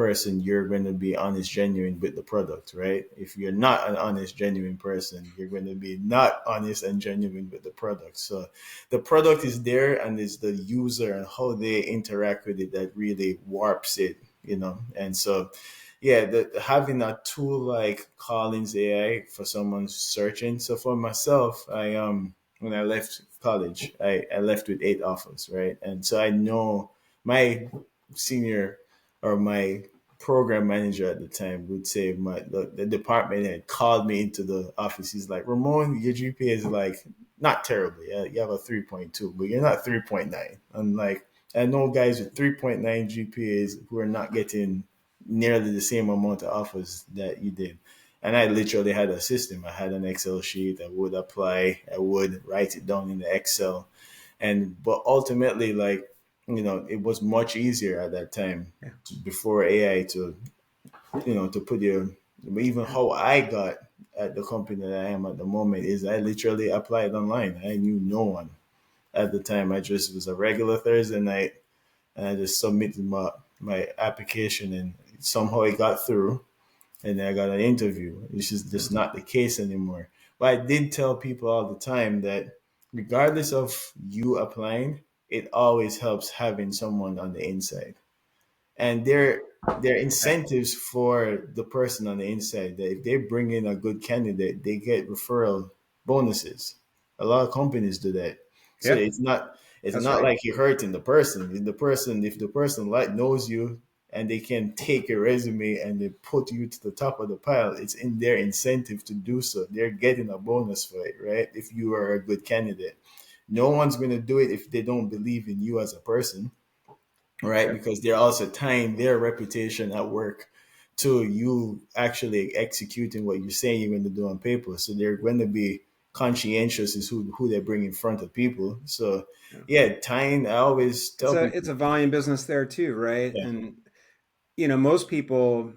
person, you're going to be honest, genuine with the product, right? If you're not an honest, genuine person, you're going to be not honest and genuine with the product. So the product is there, and it's the user and how they interact with it that really warps it, And so, yeah, having a tool like Callings AI for someone searching. So for myself, when I left college, I left with 8 offers, right? And so I know my senior or my program manager at the time would say the department had called me into the office. He's like, Ramon, your GPA is like not terribly. You have a 3.2, but you're not 3.9. I'm like, I know guys with 3.9 GPAs who are not getting nearly the same amount of offers that you did. And I literally had a system. I had an Excel sheet. I would apply. I would write it down in the Excel. But ultimately, like, it was much easier at that time Yeah. before AI to put even how I got at the company that I am at the moment is I literally applied online. I knew no one at the time. I just was a regular Thursday night, and I just submitted my application, and somehow it got through, and then I got an interview. It's just not the case anymore. But I did tell people all the time that regardless of you applying, it always helps having someone on the inside. And there are incentives for the person on the inside that if they bring in a good candidate, they get referral bonuses. A lot of companies do that. So Yeah, it's that's not right. like you're hurting the person. If the person like knows you and they can take your resume and they put you to the top of the pile, it's in their incentive to do so. They're getting a bonus for it, right? If you are a good candidate. No one's going to do it if they don't believe in you as a person, right? Yeah. Because they're also tying their reputation at work to you actually executing what you're saying you're going to do on paper. So they're going to be conscientious as who they bring in front of people. So Yeah. yeah, tying. I always It's tell it's people, a volume business there too, right? yeah, And most people,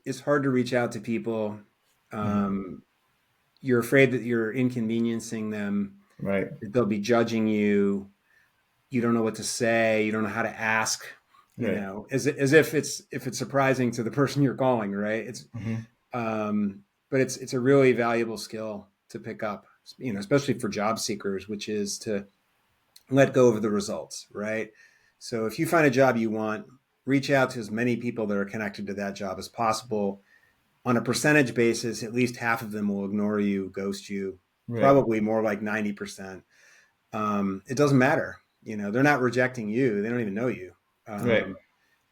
it's hard to reach out to people. hmm, Um, you're afraid that you're inconveniencing them, right, that they'll be judging you. You don't know what to say. You don't know how to ask. right, As if it's surprising to the person you're calling, right? hmm, But it's a really valuable skill to pick up, especially for job seekers, which is to let go of the results, right? So if you find a job you want, reach out to as many people that are connected to that job as possible. On a percentage basis, at least half of them will ignore you, ghost you, right, probably more like 90%. It doesn't matter. They're not rejecting you. They don't even know you. right,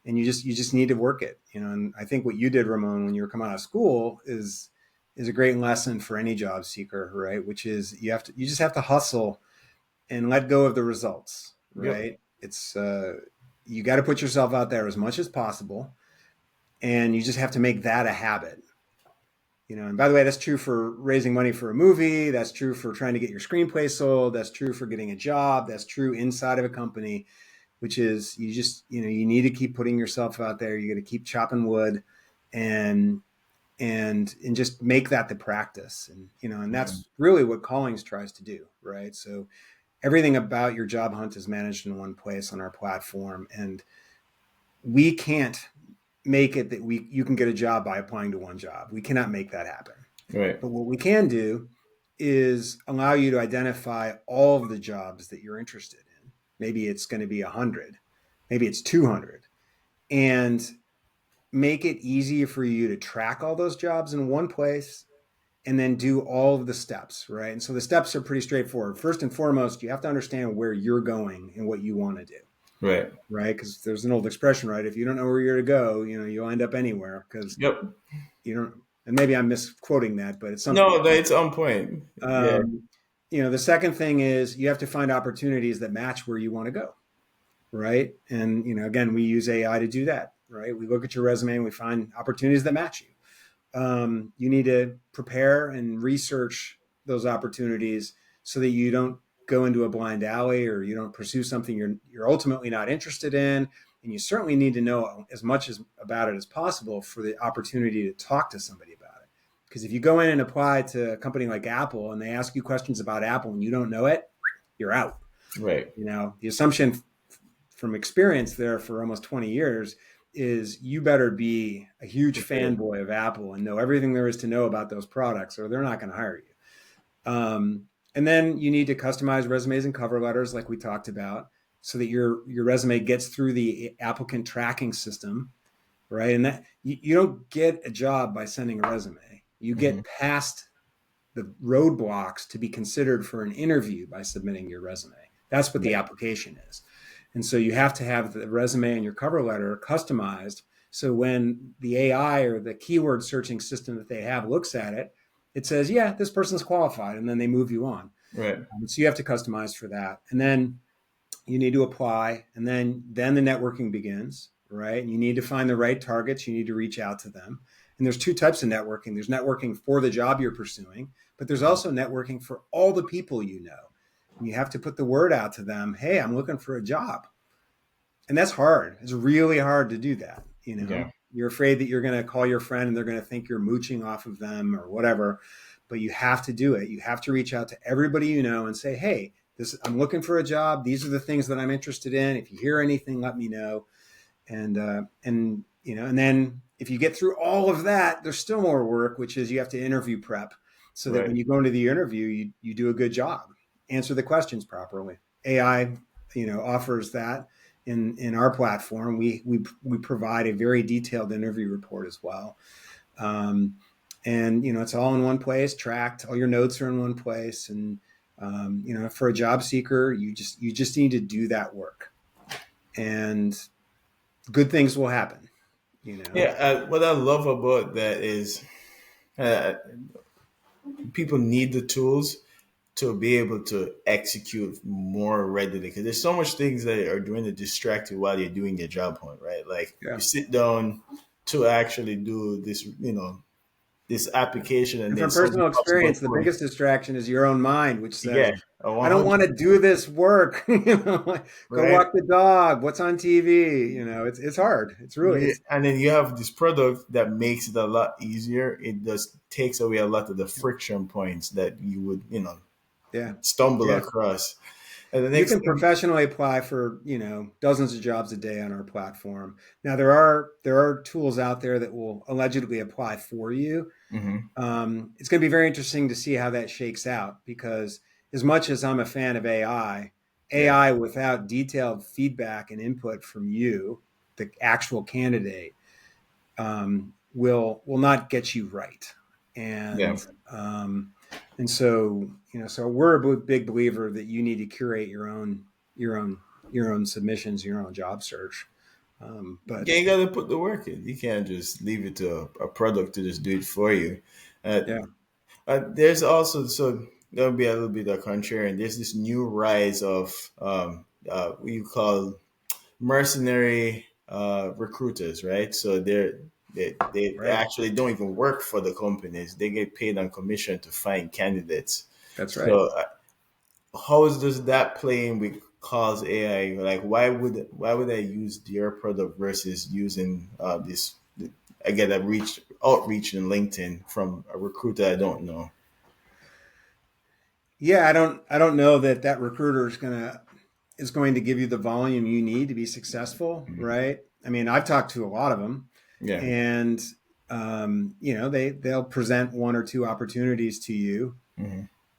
And you just need to work it. And I think what you did, Ramon, when you were coming out of school is a great lesson for any job seeker, right? Which is you just have to hustle and let go of the results, yep, right? It's you got to put yourself out there as much as possible, and you just have to make that a habit. And by the way, that's true for raising money for a movie. That's true for trying to get your screenplay sold. That's true for getting a job. That's true inside of a company, which is you need to keep putting yourself out there. You got to keep chopping wood, and and just make that the practice. And mm, that's really what Callings tries to do, right? So everything about your job hunt is managed in one place on our platform, and we can't make it that you can get a job by applying to one job. We cannot make that happen. right, But what we can do is allow you to identify all of the jobs that you're interested in. Maybe it's going to be 100, maybe it's 200, and make it easy for you to track all those jobs in one place and then do all of the steps, right? And so the steps are pretty straightforward. First and foremost, you have to understand where you're going and what you want to do, right, right? Because there's an old expression, right? If you don't know where you're to go, you'll end up anywhere because yep. you don't. And maybe I'm misquoting that, but it's something No, like it's on point. that. Yeah, The second thing is you have to find opportunities that match where you want to go, right? And again, we use AI to do that, right? We look at your resume and we find opportunities that match you. You need to prepare and research those opportunities so that you don't go into a blind alley or you don't pursue something you're ultimately not interested in. And you certainly need to know as much about it as possible for the opportunity to talk to somebody about it. Because if you go in and apply to a company like Apple and they ask you questions about Apple and you don't know it, you're out. right, The assumption from experience there for almost 20 years is you better be a huge fanboy of Apple and know everything there is to know about those products, or they're not going to hire you. And then you need to customize resumes and cover letters, like we talked about, so that your resume gets through the applicant tracking system, right? And that you don't get a job by sending a resume. You get past the roadblocks to be considered for an interview by submitting your resume. That's what the application is. And so you have to have the resume and your cover letter customized. So when the AI or the keyword searching system that they have looks at it, it says, yeah, this person's qualified, and then they move you on. Right. So you have to customize for that. And then you need to apply, and then the networking begins, right? And you need to find the right targets. You need to reach out to them. And there's two types of networking. There's networking for the job you're pursuing, but there's also networking for all the people you know. And you have to put the word out to them, hey, I'm looking for a job. And that's hard. It's really hard to do that. You're afraid that you're going to call your friend and they're going to think you're mooching off of them or whatever, but you have to do it. You have to reach out to everybody you know and say, hey, I'm looking for a job. These are the things that I'm interested in. If you hear anything, let me know. And then if you get through all of that, there's still more work, which is you have to interview prep so that when you go into the interview, you do a good job, answer the questions properly. AI, offers that in our platform. We provide a very detailed interview report as well. And it's all in one place, tracked. All your notes are in one place. And, for a job seeker, you just need to do that work, and good things will happen. Yeah. What I love about that is people need the tools to be able to execute more readily, because there's so much things that are doing to distract you while you're doing your job hunt, right? Like you sit down to actually do this, this application, and then from personal experience, the up, biggest distraction is your own mind, which says, I don't want to do this work. Go walk the dog. What's on TV? It's hard. It's really. And then you have this product that makes it a lot easier. It just takes away a lot of the friction points that you would, stumble across. And the next you can professionally apply for, dozens of jobs a day on our platform. Now there are tools out there that will allegedly apply for you. It's going to be very interesting to see how that shakes out, because as much as I'm a fan of AI without detailed feedback and input from you, the actual candidate, will not get you right. And so, so we're a big believer that you need to curate your own submissions, your own job search. But you got to put the work in. You can't just leave it to a product to just do it for you. There's also, so there'll be a little bit of contrary, and there's this new rise of what you call mercenary recruiters, right? So they actually don't even work for the companies. They get paid on commission to find candidates. That's right. So how does that play in with Call's AI? Like, why would I use your product versus using this? I get outreach in LinkedIn from a recruiter I don't know. Yeah, I don't know that recruiter is going to give you the volume you need to be successful, right? I mean, I've talked to a lot of them. Yeah. And, they'll present one or two opportunities to you.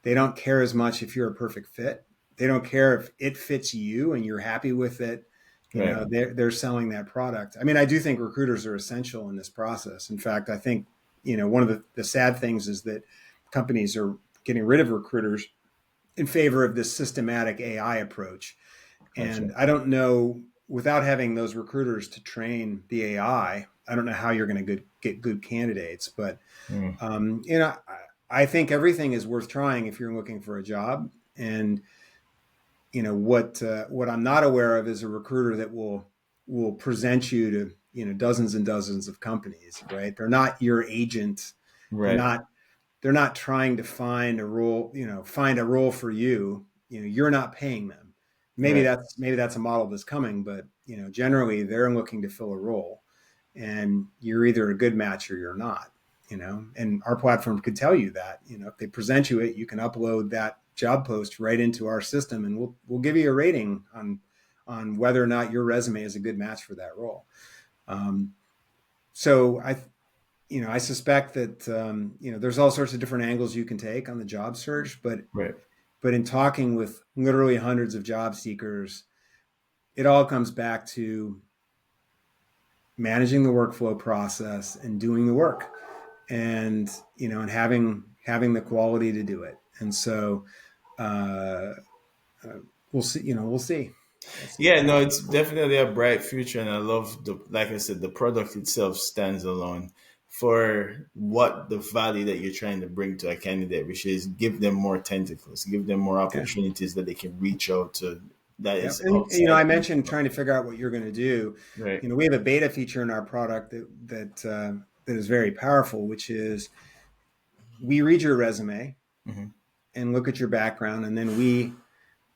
They don't care as much if you're a perfect fit. They don't care if it fits you and you're happy with it. They're selling that product. I mean, I do think recruiters are essential in this process. In fact, I think, one of the sad things is that companies are getting rid of recruiters in favor of this systematic AI approach. And I don't know, without having those recruiters to train the AI, I don't know how you're going to get good candidates. But, I think everything is worth trying if you're looking for a job. And, what I'm not aware of is a recruiter that will present you to, dozens and dozens of companies, right? They're not your agent. Right. They're not trying to find a role for you. You're not paying them. Maybe that's a model that's coming, but generally they're looking to fill a role, and you're either a good match or you're not. And our platform could tell you that. If they present you it, you can upload that job post right into our system, and we'll give you a rating on whether or not your resume is a good match for that role. Um, so I suspect that there's all sorts of different angles you can take on the job search, Right. but in talking with literally hundreds of job seekers, it all comes back to managing the workflow process and doing the work, and and having the quality to do it. And so uh, we'll see. We'll see. We'll see. Yeah, no, it's definitely a bright future, and I love like I said, the product itself stands alone for what the value that you're trying to bring to a candidate, which is give them more tentacles, give them more Yeah. opportunities that they can reach out to. That Yeah. is And outside. I mentioned trying to figure out what you're going to do. Right. We have a beta feature in our product that is very powerful, which is we read your resume Hmm. and look at your background, and then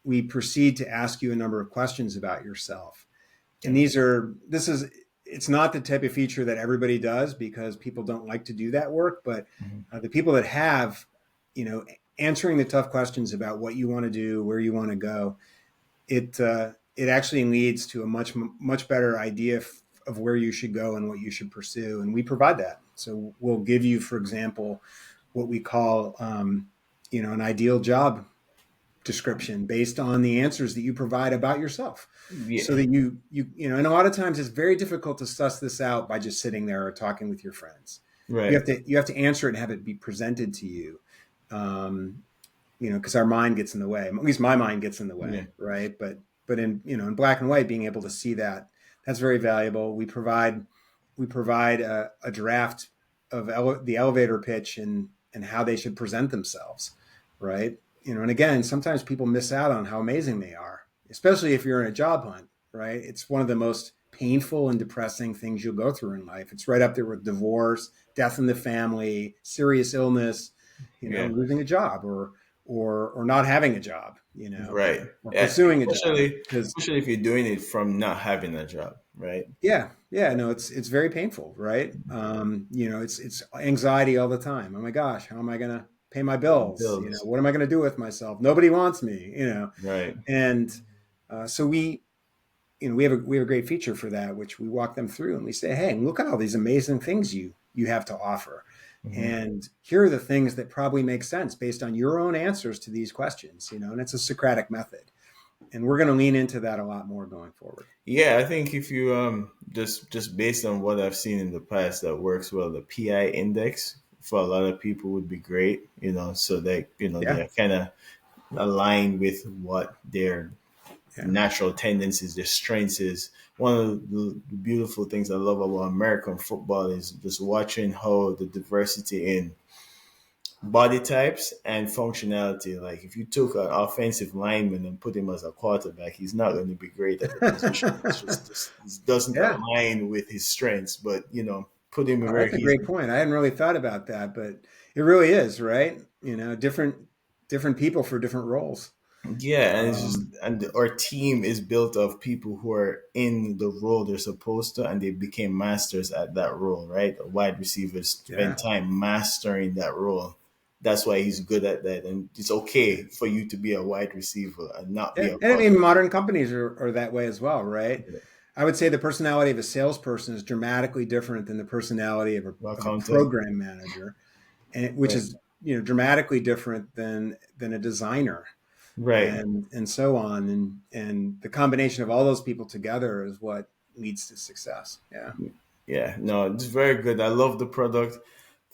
we proceed to ask you a number of questions about yourself. And Yeah. it's not the type of feature that everybody does because people don't like to do that work, but Hmm. the people that have, answering the tough questions about what you want to do, where you want to go, it actually leads to a much better idea of where you should go and what you should pursue, and we provide that. So we'll give you, for example, what we call an ideal job description based on the answers that you provide about yourself, so Yeah. that and a lot of times it's very difficult to suss this out by just sitting there or talking with your friends. Right. You have to answer it and have it be presented to you. um, because our mind gets in the way. At least my mind gets in the Yeah. way, right? But in black and white, being able to see that's very valuable. We provide a draft of the elevator pitch and how they should present themselves, right? And again, sometimes people miss out on how amazing they are, especially if you're in a job hunt, right? It's one of the most painful and depressing things you'll go through in life. It's right up there with divorce, death in the family, serious illness, Yeah. losing a job, or not having a job, Right. or Yeah. pursuing a job. Especially Because especially if you're doing it from not having a job, right? yeah, no, it's very painful, right? It's anxiety all the time. Oh my gosh, how am I going to pay my bills? Bills. What am I going to do with myself? Nobody wants me, Right. and so we have a great feature for that, which we walk them through and we say, hey, look at all these amazing things you have to offer. Hmm. And here are the things that probably make sense based on your own answers to these questions, and it's a Socratic method. And we're going to lean into that a lot more going forward. Yeah, I think if you just based on what I've seen in the past that works well, the PI index for a lot of people would be great, so that Yeah. they're kind of aligned with what their Yeah. natural tendencies, their strengths is. One of the beautiful things I love about American football is just watching how the diversity in body types and functionality. Like if you took an offensive lineman and put him as a quarterback, he's not going to be great at the position. It's just it doesn't Yeah. align with his strengths. But put him Oh, where that's a he's. great point. I hadn't really thought about that, but it really is, right? Different people for different roles. Yeah, and it's just Um, and our team is built of people who are in the role they're supposed to, and they became masters at that role, right? A wide receivers spend yeah. time mastering that role. That's why he's good at that, and it's okay for you to be a wide receiver and not be Yeah. a And I quarterback. mean, modern companies are that way as well, right? I would say the personality of a salesperson is dramatically different than the personality of Well, a content, program manager, and which right? is dramatically different than a designer, Right. and so on, and the combination of all those people together is what leads to success. Yeah. Yeah, no, it's very good. I love the product.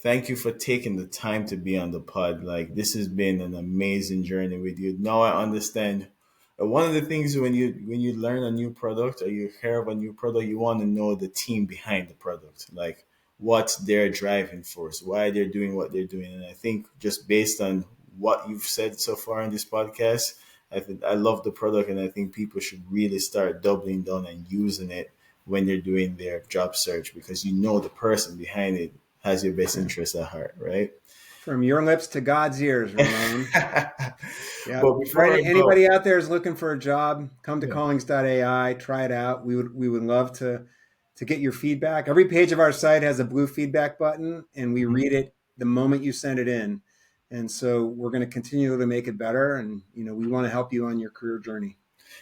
Thank you for taking the time to be on the pod. Like this has been an amazing journey with you. Now I understand. One of the things when you learn a new product or you hear of a new product, you want to know the team behind the product, like what's their driving force, why they're doing what they're doing. And I think just based on what you've said so far in this podcast, I love the product, and I think people should really start doubling down and using it when they're doing their job search because the person behind it has your best Yeah. interest at heart, right? From your lips to God's ears, Ramon. Yeah. But For before I go, anybody out there is looking for a job, come to yeah. Callings.ai, try it out. We would love to get your feedback. Every page of our site has a blue feedback button, and we Mhm. read it the moment you send it in. And so we're going to continue to make it better, and we want to help you on your career journey.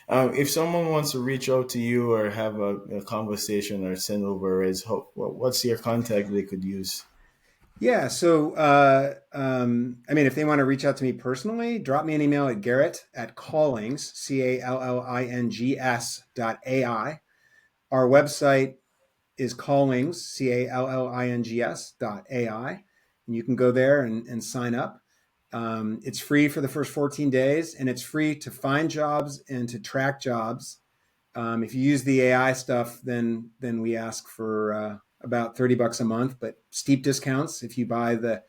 If someone wants to reach out to you or have a conversation or send over what's your contact they could use? Yeah. So, I mean, if they want to reach out to me personally, drop me an email at Garrett at Callings, CALLINGS.ai. Our website is Callings, CALLINGS.ai. And you can go there and sign up. It's free for the first 14 days, and it's free to find jobs and to track jobs. If you use the AI stuff, then we ask for about $30 a month, but steep discounts if you buy the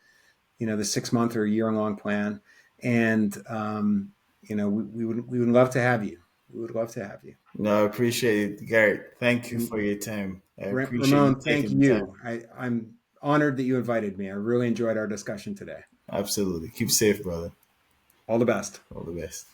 6 month or year long plan. And we would love to have you. We would love to have you. No, I appreciate it, Garrett. Thank you for your time. I appreciate you Ramon, thank taking the time. you. I'm honored that you invited me. I really enjoyed our discussion today. Absolutely. Keep safe, brother. All the best. All the best.